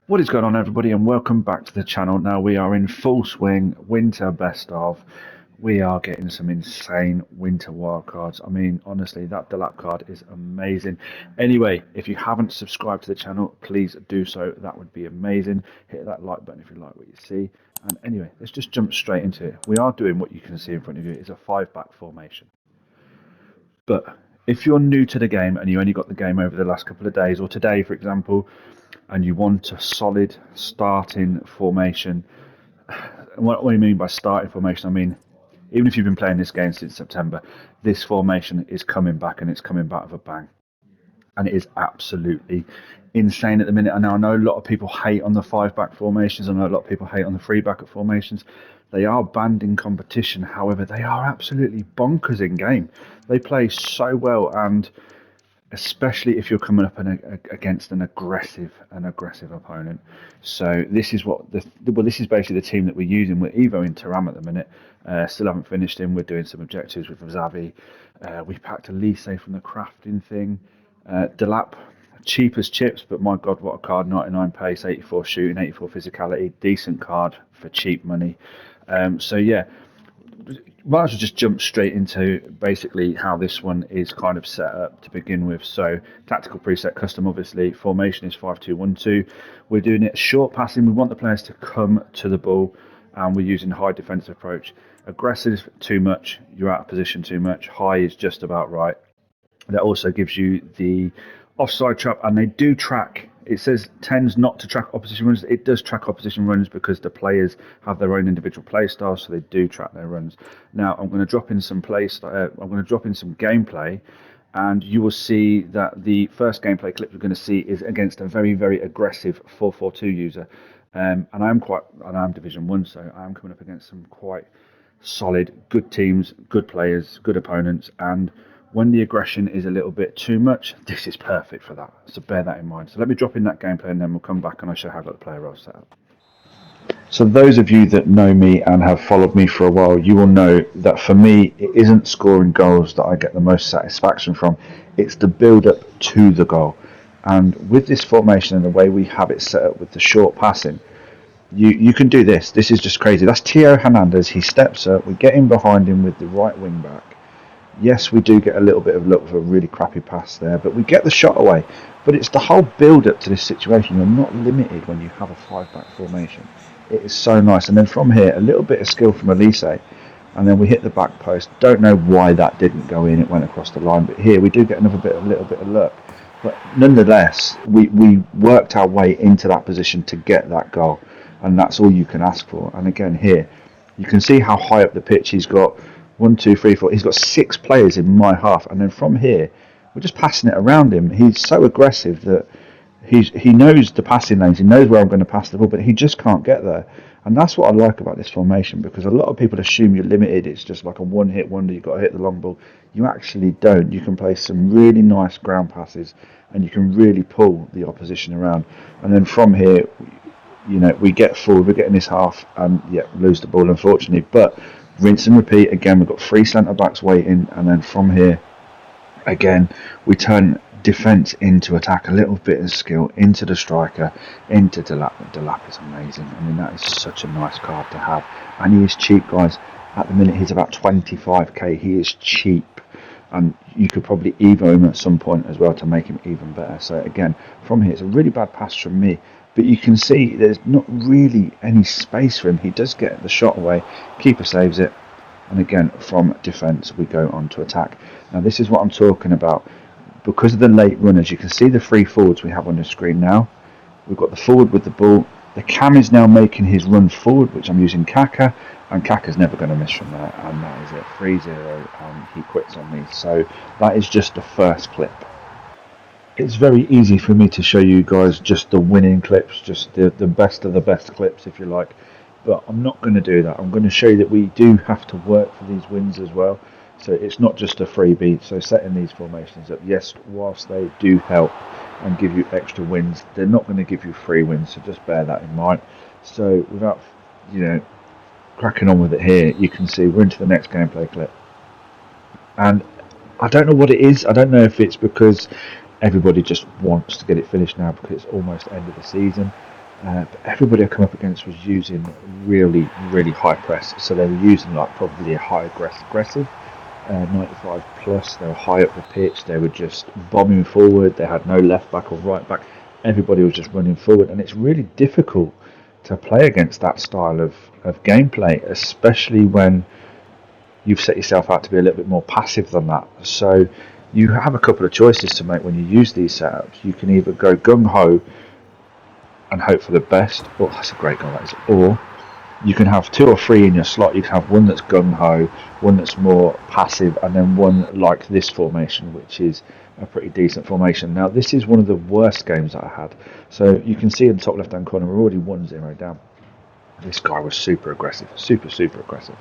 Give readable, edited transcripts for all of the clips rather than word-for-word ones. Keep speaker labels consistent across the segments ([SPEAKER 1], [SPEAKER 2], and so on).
[SPEAKER 1] What is going on, everybody, and welcome back to the channel. Now we are in full swing, winter best of. We are getting some insane winter wildcards. I mean, honestly, that Delap card is amazing. Anyway, if you haven't subscribed to the channel, please do so. That would be amazing. Hit that like button if you like what you see. And anyway, let's just jump straight into it. We are doing what you can see in front of you is a 5-back formation. But if you're new to the game and you only got the game over the last couple of days, or today, for example, and you want a solid starting formation, what do you mean by starting formation? I mean, even if you've been playing this game since September, this formation is coming back and it's coming back with a bang. And it is absolutely insane at the minute. And now I know a lot of people hate on the 5-back formations. I know a lot of people hate on the 3-back formations. They are banned in competition. However, they are absolutely bonkers in game. They play so well, and especially if you're coming up against an aggressive opponent. So this is this is basically the team that we're using. We're Evo in Taram at the minute. Still haven't finished him. We're doing some objectives with Zavi. We packed Elise from the crafting thing. Delap, cheap as chips, but my God, what a card! 99 pace, 84 shooting, 84 physicality. Decent card for cheap money. So yeah, might as well just jump straight into basically how this one is kind of set up to begin with. So tactical preset custom, obviously formation is 5-2-1-2. We're doing it short passing. We want the players to come to the ball, and we're using high defensive approach. Aggressive too much, you're out of position too much. High is just about right. That also gives you the offside trap, and they do track. It says tends not to track opposition runs. It does track opposition runs because the players have their own individual play styles, so they do track their runs. Now I'm going to drop in some I'm going to drop in some gameplay, and you will see that the first gameplay clip you're going to see is against a very aggressive 4-4-2 user. And I'm Division 1, so I am coming up against some quite solid, good teams, good players, good opponents, and when the aggression is a little bit too much, this is perfect for that. So bear that in mind. So let me drop in that gameplay, and then we'll come back and I'll show how I've got the player role set up. So those of you that know me and have followed me for a while, you will know that for me, it isn't scoring goals that I get the most satisfaction from. It's the build up to the goal. And with this formation and the way we have it set up with the short passing, you can do this. This is just crazy. That's Theo Hernandez. He steps up. We get in behind him with the right wing back. Yes, we do get a little bit of luck for a really crappy pass there, but we get the shot away. But it's the whole build-up to this situation. You're not limited when you have a 5-back formation. It is so nice. And then from here, a little bit of skill from Elise, and then we hit the back post. Don't know why that didn't go in. It went across the line. But here we do get little bit of luck. But nonetheless, we worked our way into that position to get that goal. And that's all you can ask for. And again, here, you can see how high up the pitch he's got. 1, 2, 3, 4. He's got 6 players in my half, and then from here, we're just passing it around him. He's so aggressive that he knows the passing lanes. He knows where I'm going to pass the ball, but he just can't get there. And that's what I like about this formation, because a lot of people assume you're limited. It's just like a one-hit wonder. You've got to hit the long ball. You actually don't. You can play some really nice ground passes, and you can really pull the opposition around. And then from here, we get forward. We're getting this half, and lose the ball, unfortunately. But rinse and repeat again. We've got 3 centre backs waiting, and then from here again we turn defence into attack, a little bit of skill into the striker, into Delap. Delap is amazing. I mean, that is such a nice card to have, and he is cheap, guys. At the minute he's about 25k. He is cheap, and you could probably evo him at some point as well to make him even better. So again, from here, it's a really bad pass from me, but you can see there's not really any space for him. He does get the shot away, keeper saves it, and again from defence we go on to attack. Now this is what I'm talking about. Because of the late runners, you can see the 3 forwards we have on the screen now. We've got the forward with the ball. The cam is now making his run forward, which I'm using Kaka, and Kaka's never going to miss from there, and that is it, 3-0, and he quits on me. So that is just the first clip. It's very easy for me to show you guys just the winning clips, just the best of the best clips, if you like, but I'm not going to do that. I'm going to show you that we do have to work for these wins as well. So it's not just a freebie. So setting these formations up, yes, whilst they do help and give you extra wins, they're not going to give you free wins, so just bear that in mind. So without cracking on with it here, you can see we're into the next gameplay clip, and I don't know what it is. I don't know if it's because everybody just wants to get it finished now because it's almost end of the season. But everybody I come up against was using really, really high press. So they were using like probably a high aggressive, 95 plus. They were high up the pitch. They were just bombing forward. They had no left back or right back. Everybody was just running forward, and it's really difficult to play against that style of gameplay, especially when you've set yourself out to be a little bit more passive than that. So you have a couple of choices to make when you use these setups. You can either go gung ho and hope for the best. Oh, that's a great goal, that is. Or you can have two or three in your slot. You can have one that's gung ho, one that's more passive, and then one like this formation, which is a pretty decent formation. Now, this is one of the worst games that I had. So you can see in the top left hand corner, we're already 1-0 down. This guy was super aggressive, super aggressive.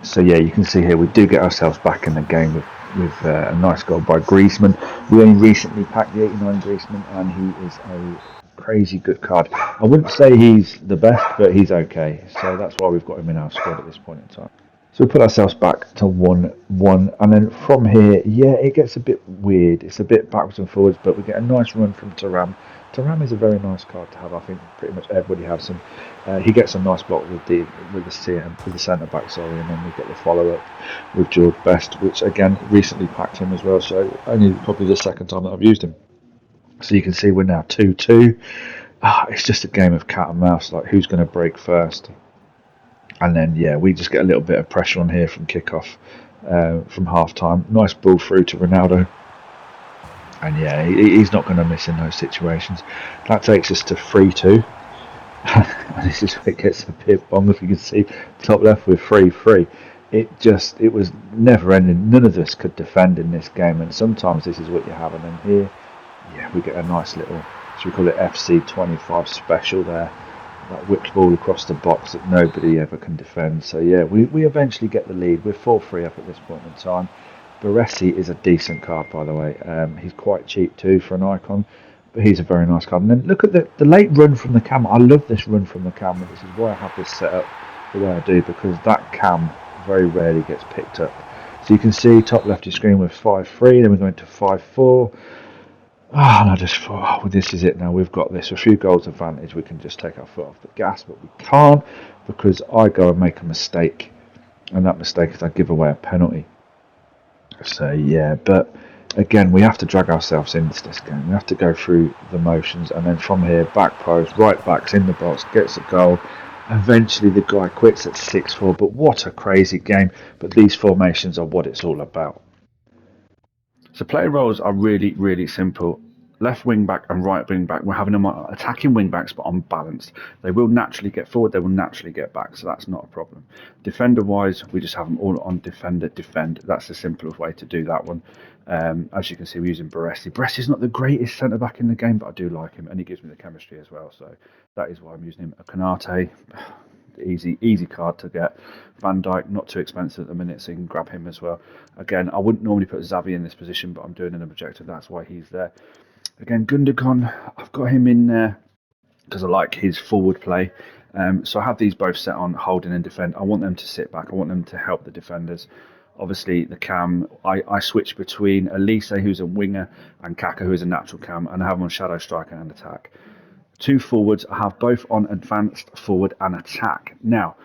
[SPEAKER 1] So yeah, you can see here we do get ourselves back in the game with a nice goal by Griezmann. We only recently packed the 89 Griezmann, and he is a crazy good card. I wouldn't say he's the best, but he's okay. So that's why we've got him in our squad at this point in time. So we put ourselves back to 1-1, and then from here, yeah, it gets a bit weird. It's a bit backwards and forwards, but we get a nice run from Thuram. Thuram is a very nice card to have. I think pretty much everybody has him. He gets a nice block with the centre back, sorry, and then we get the follow up with George Best, which again recently packed him as well. So only probably the second time that I've used him. So you can see we're now 2-2. It's just a game of cat and mouse, like who's going to break first. And then, yeah, we just get a little bit of pressure on here from kickoff, from half time. Nice ball through to Ronaldo. And yeah, he's not going to miss in those situations. That takes us to 3-2. And this is where it gets a bit bong, if you can see, top left with 3-3. It was never ending. None of us could defend in this game. And sometimes this is what you have. And then here, yeah, we get a nice little, should we call it FC25 special there. That whipped ball across the box that nobody ever can defend. So yeah, we eventually get the lead. We're 4-3 up at this point in time. Baresi is a decent card, by the way. He's quite cheap too for an icon, but he's a very nice card. And then look at the late run from the cam. I love this run from the cam. This is why I have this set up the way I do, because that cam very rarely gets picked up. So you can see top left of your screen with 5-3, then we're going to 5-4. And I just thought, well, this is it now. We've got this. A few goals advantage. We can just take our foot off the gas, but we can't, because I go and make a mistake. And that mistake is I give away a penalty. So, yeah, but again, we have to drag ourselves into this game. We have to go through the motions. And then from here, back post, right back's in the box, gets a goal. Eventually, the guy quits at 6-4. But what a crazy game. But these formations are what it's all about. So player roles are really, really simple. Left wing back and right wing back, we're having them on attacking wing backs, but unbalanced. They will naturally get forward, they will naturally get back, so that's not a problem. Defender wise, we just have them all on defender, defend. That's the simplest way to do that one. As you can see, we're using Baresi. Baresi's not the greatest centre back in the game, but I do like him, and he gives me the chemistry as well, so that is why I'm using him. A Konate, easy card to get. Van Dijk, not too expensive at the minute, so you can grab him as well. Again, I wouldn't normally put Xavi in this position, but I'm doing an objective, that's why he's there. Again, Gundogan, I've got him in there because I like his forward play. So I have these both set on holding and defend. I want them to sit back. I want them to help the defenders. Obviously, the cam, I switch between Elise, who's a winger, and Kaka, who is a natural cam, and I have them on shadow striker and attack. Two forwards, I have both on advanced forward and attack. Now,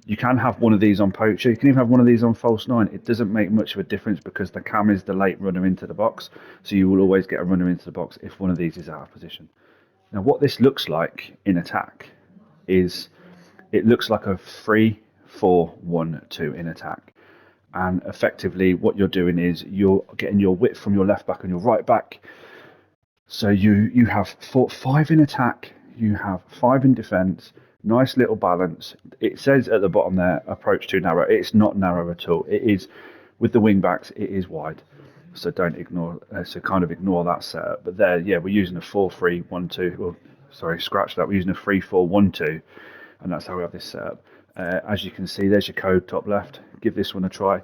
[SPEAKER 1] you can have one of these on poacher. You can even have one of these on false nine. It doesn't make much of a difference because the cam is the late runner into the box. So you will always get a runner into the box if one of these is out of position. Now, what this looks like in attack is it looks like a 3-4-1-2 in attack. And effectively, what you're doing is you're getting your width from your left back and your right back. So you have 5 in attack, you have 5 in defence. Nice little balance. It says at the bottom there, approach too narrow. It's not narrow at all. It is, with the wing backs, it is wide. So don't ignore, kind of ignore that setup. But there, yeah, we're using a 4-3-1-2. Well, sorry, scratch that. We're using a 3-4-1-2, and that's how we have this setup. As you can see, there's your code top left. Give this one a try.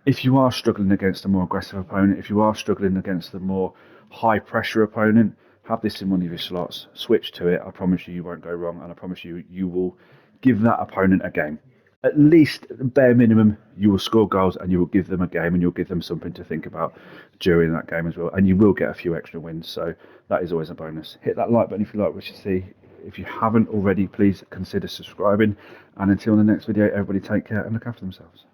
[SPEAKER 1] If you are struggling against a more aggressive opponent, if you are struggling against a more high pressure opponent, have this in one of your slots, switch to it. I promise you won't go wrong, and I promise you will give that opponent a game. At least, bare minimum, you will score goals and you will give them a game, and you'll give them something to think about during that game as well. And you will get a few extra wins, so that is always a bonus. Hit that like button if you like what you see. If you haven't already, please consider subscribing. And until the next video, everybody take care and look after themselves.